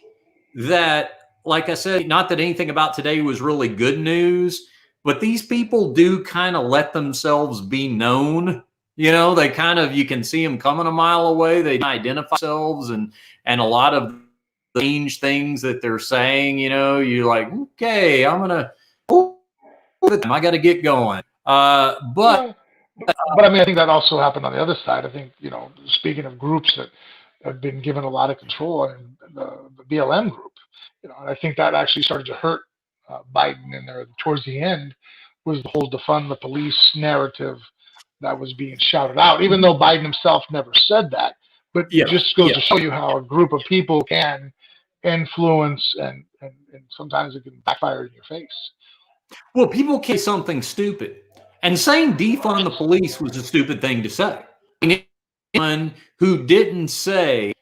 that, like I said, not that anything about today was really good news, but these people do kind of let themselves be known. They kind of, you can see them coming a mile away. They identify themselves and a lot of the strange things that they're saying, you're like, okay, I got to get going. But I mean, I think that also happened on the other side. I think, speaking of groups that have been given a lot of control, and the BLM group, and I think that actually started to hurt Biden in there towards the end, was the whole defund the police narrative that was being shouted out, even though Biden himself never said that. But it just goes to show you how a group of people can influence, and sometimes it can backfire in your face. Well, people can say something stupid. And saying defund the police was a stupid thing to say. Anyone who didn't say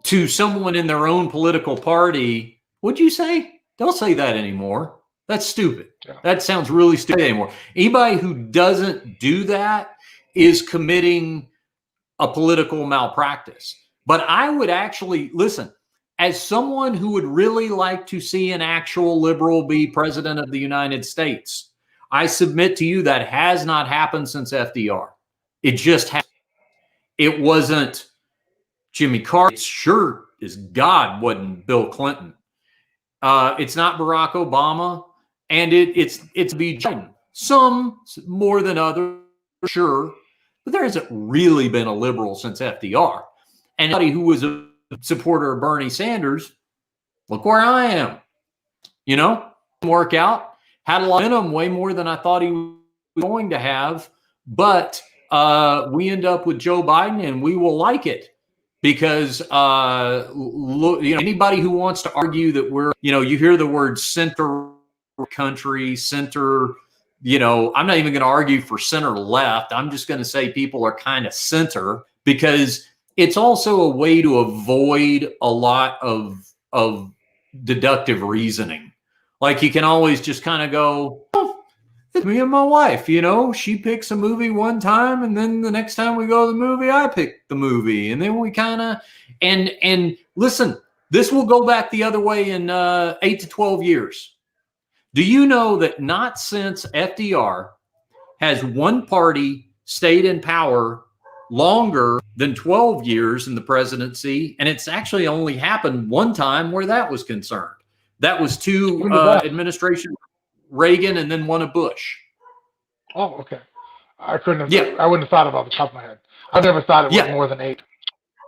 to someone in their own political party, what'd you say? Don't say that anymore. That's stupid. Yeah. That sounds really stupid anymore. Anybody who doesn't do that is committing a political malpractice. But I would actually, listen, as someone who would really like to see an actual liberal be president of the United States, I submit to you that has not happened since FDR. It just happened. It wasn't Jimmy Carter. It sure as God wasn't Bill Clinton. It's not Barack Obama, and it's Biden. Some more than others, sure, but there hasn't really been a liberal since FDR. And anybody who was a supporter of Bernie Sanders, look where I am. Didn't work out. Had a lot in him, way more than I thought he was going to have. But we end up with Joe Biden, and we will like it because anybody who wants to argue that we're, you hear the word center country, center, I'm not even going to argue for center left. I'm just going to say people are kind of center, because it's also a way to avoid a lot of deductive reasoning. Like, you can always just kind of go, it's me and my wife, she picks a movie one time, and then the next time we go to the movie, I pick the movie. And then we kind of, and listen, this will go back the other way in 8 to 12 years. Do you know that not since FDR has one party stayed in power longer than 12 years in the presidency? And it's actually only happened one time where that was concerned. That was two administration, Reagan, and then one of Bush. Oh, okay. I couldn't have. Yeah. I wouldn't have thought about it off the top of my head. I never thought it was more than 8.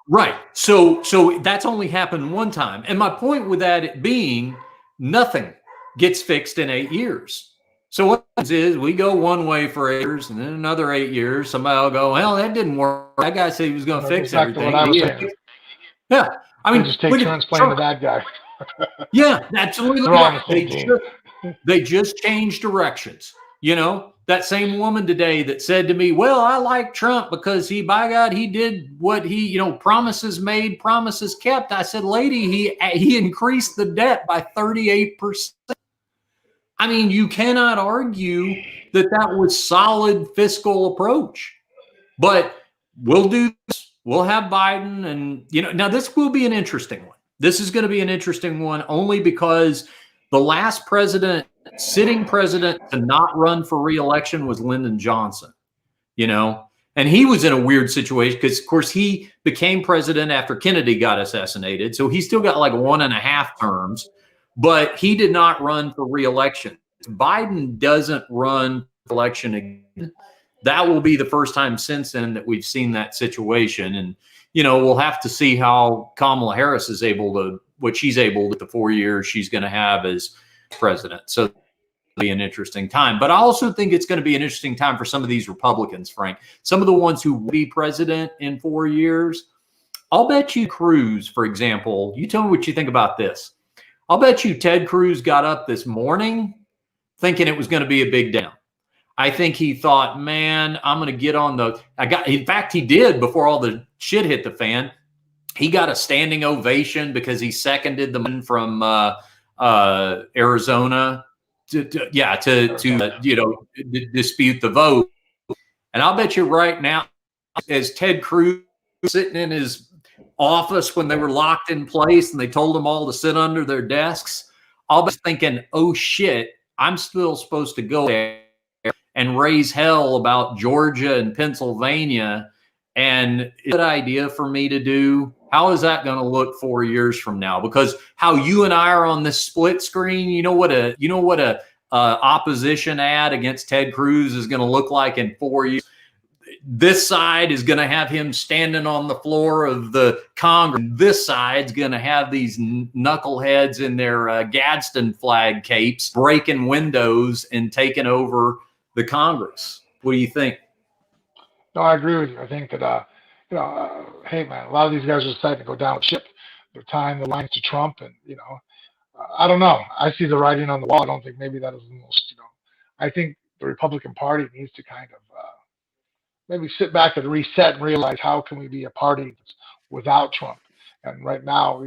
Right. So that's only happened one time. And my point with that being, nothing gets fixed in 8 years. So what happens is we go one way for 8 years, and then another 8 years, somebody will go, well, that didn't work. That guy said he was going to fix everything. Yeah. I mean, just take turns playing the bad guy. Yeah, absolutely. They just changed directions. That same woman today that said to me, well, I like Trump because by God, he did what he, promises made, promises kept. I said, lady, he increased the debt by 38%. I mean, you cannot argue that was solid fiscal approach. But we'll do this. We'll have Biden, and now this will be an interesting one. This is going to be an interesting one only because the last sitting president to not run for re-election was Lyndon Johnson, And he was in a weird situation because, of course, he became president after Kennedy got assassinated. So he still got like 1.5 terms, but he did not run for re-election. Biden doesn't run for election again. That will be the first time since then that we've seen that situation. And, we'll have to see how Kamala Harris is able to, what she's able with the 4 years she's going to have as president. So be an interesting time. But I also think it's going to be an interesting time for some of these Republicans, Frank. Some of the ones who will be president in 4 years. I'll bet you Cruz, for example, you tell me what you think about this. I'll bet you Ted Cruz got up this morning thinking it was going to be a big down. I think he thought, man, I'm going to get on in fact, he did before all the shit hit the fan. He got a standing ovation because he seconded the man from Arizona to dispute the vote. And I'll bet you right now, as Ted Cruz sitting in his office when they were locked in place and they told them all to sit under their desks, I'll be thinking, oh shit, I'm still supposed to go there and raise hell about Georgia and Pennsylvania. And it's a good idea for me to do. How is that going to look 4 years from now? Because how you and I are on this split screen, you know what a opposition ad against Ted Cruz is going to look like in 4 years. This side is going to have him standing on the floor of the Congress. This side's going to have these knuckleheads in their Gadsden flag capes breaking windows and taking over the Congress. What do you think? No, I agree with you. I think that, hey, man, a lot of these guys are deciding to go down with ship. They're tying the lines to Trump. And, I don't know. I see the writing on the wall. I don't think maybe that is the most, I think the Republican Party needs to kind of maybe sit back and reset and realize how can we be a party without Trump. And right now,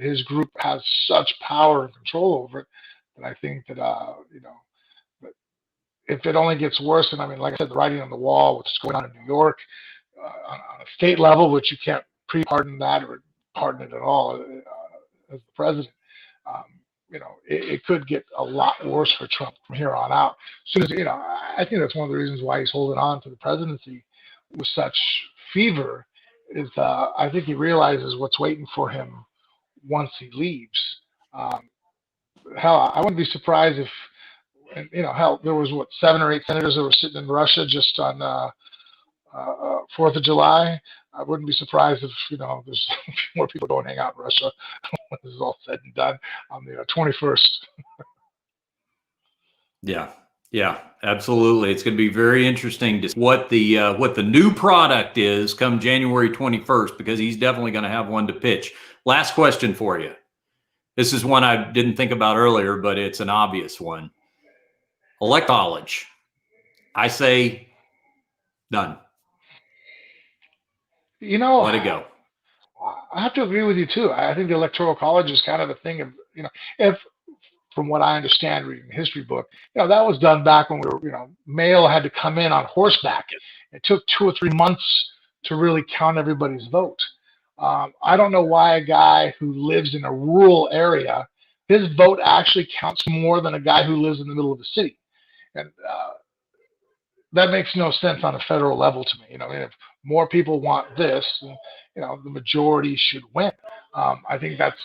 his group has such power and control over it that I think that, but if it only gets worse, and I mean, like I said, the writing on the wall, what's going on in New York, on a state level, which you can't pre-pardon that or pardon it at all as the president, it could get a lot worse for Trump from here on out. Soon as, I think that's one of the reasons why he's holding on to the presidency with such fever is I think he realizes what's waiting for him once he leaves. Hell, I wouldn't be surprised if, hell, there was 7 or 8 senators that were sitting in Russia just on 4th of July. I wouldn't be surprised if, there's more people going hang out in Russia when this is all said and done on the 21st. Yeah, absolutely. It's going to be very interesting to see what the new product is come January 21st, because he's definitely going to have one to pitch. Last question for you. This is one I didn't think about earlier, but it's an obvious one. Elect college. I say done. Let it go. I have to agree with you too. I think the Electoral College is kind of a thing of, if from what I understand reading the history book, that was done back when we were, mail had to come in on horseback. It took 2 or 3 months to really count everybody's vote. I don't know why a guy who lives in a rural area, his vote actually counts more than a guy who lives in the middle of the city. And that makes no sense on a federal level to me. If more people want this, the majority should win. I think that's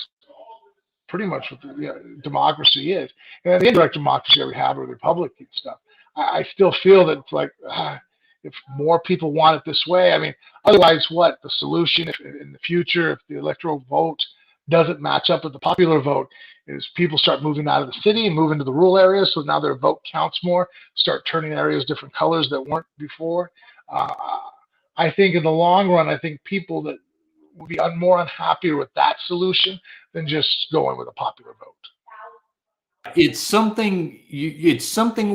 pretty much what democracy is. And the indirect democracy that we have with the Republic and stuff, I still feel that it's like, if more people want it this way, I mean, otherwise what? The solution if, in the future, if the electoral vote doesn't match up with the popular vote, is people start moving out of the city and move into the rural areas, so now their vote counts more, start turning areas different colors that weren't before. I think in the long run, I think people that would be more unhappier with that solution than just going with a popular vote. It's something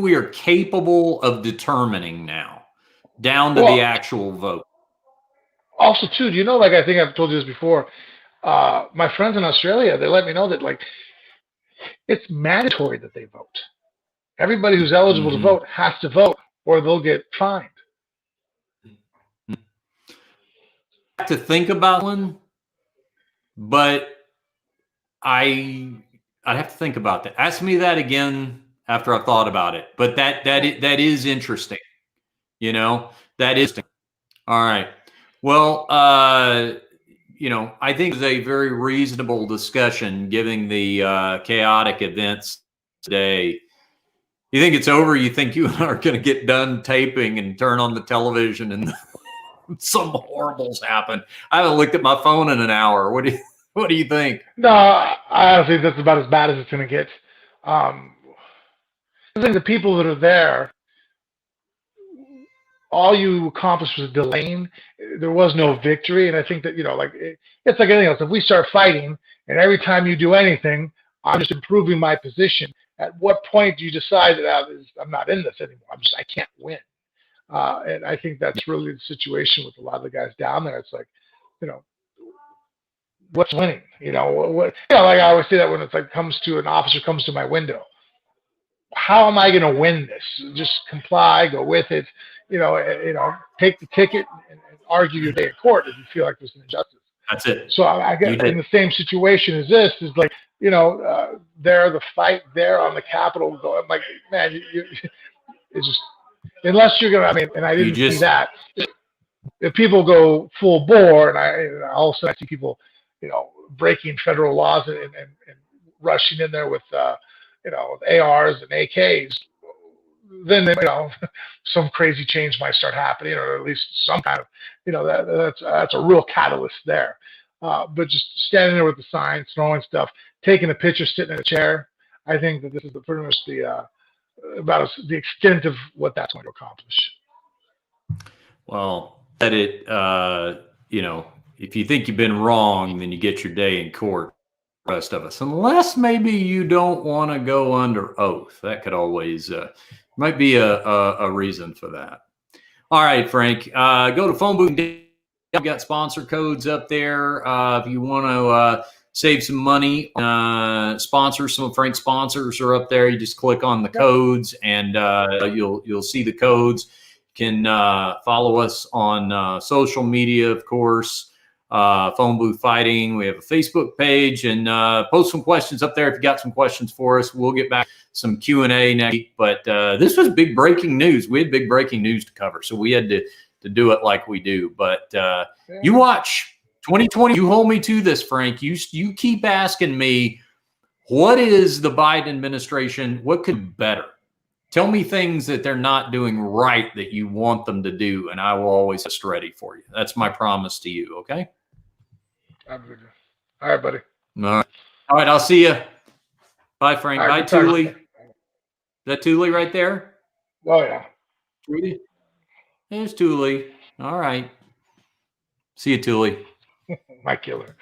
we are capable of determining now, down to the actual vote. Also, too, I think I've told you this before, my friends in Australia, they let me know that it's mandatory that they vote. Everybody who's eligible to vote has to vote, or they'll get fined. To think about one, but I'd have to think about that. Ask me that again after I've thought about it. But that is interesting. That is interesting. All right. Well, I think it's a very reasonable discussion given the chaotic events today. You think it's over? You think you are going to get done taping and turn on the television and some horribles happen? I haven't looked at my phone in an hour. What do you think? No, I honestly, that's about as bad as it's going to get. I think the people that are there, all you accomplished was delaying. There was no victory, and I think that it's like anything else. If we start fighting, and every time you do anything, I'm just improving my position. At what point do you decide that I'm not in this anymore? I can't win. And I think that's really the situation with a lot of the guys down there. It's like, what's winning? Like I always say that when it's like an officer comes to my window. How am I going to win this? Just comply, go with it, take the ticket and argue your day in court if you feel like there's an injustice. That's it. So I guess in the same situation as this is like, there, the fight there on the Capitol. I'm like, man, it's just, unless you're going to, and I didn't see that. If people go full bore, and I also see people, breaking federal laws and rushing in there with, with ARs and AKs, then some crazy change might start happening, or at least some kind of, that's a real catalyst there. But just standing there with the signs, throwing stuff, taking a picture, sitting in a chair, I think that this is pretty much about the extent of what that's going to accomplish. Well, if you think you've been wrong, then you get your day in court. The rest of us, unless maybe you don't want to go under oath, that could always might be a reason for that. All right, Frank, go to phone booth. We've got sponsor codes up there. If you want to save some money, sponsors, some of Frank's sponsors are up there. You just click on the codes, and you'll see the codes. You can follow us on social media, of course. Phone Booth Fighting. We have a Facebook page, and post some questions up there if you got some questions for us. We'll get back some Q&A next week. But this was big breaking news. We had big breaking news to cover, so we had to do it like we do. But you watch 2020. You hold me to this, Frank. You keep asking me, what is the Biden administration? What could be better? Tell me things that they're not doing right that you want them to do, and I will always be ready for you. That's my promise to you, okay? All right, buddy. All right, I'll see you. Bye, Frank. Bye, Thule. Is that Thule right there? Oh, yeah. Thule? There's Thule. All right. See you, Thule. My killer.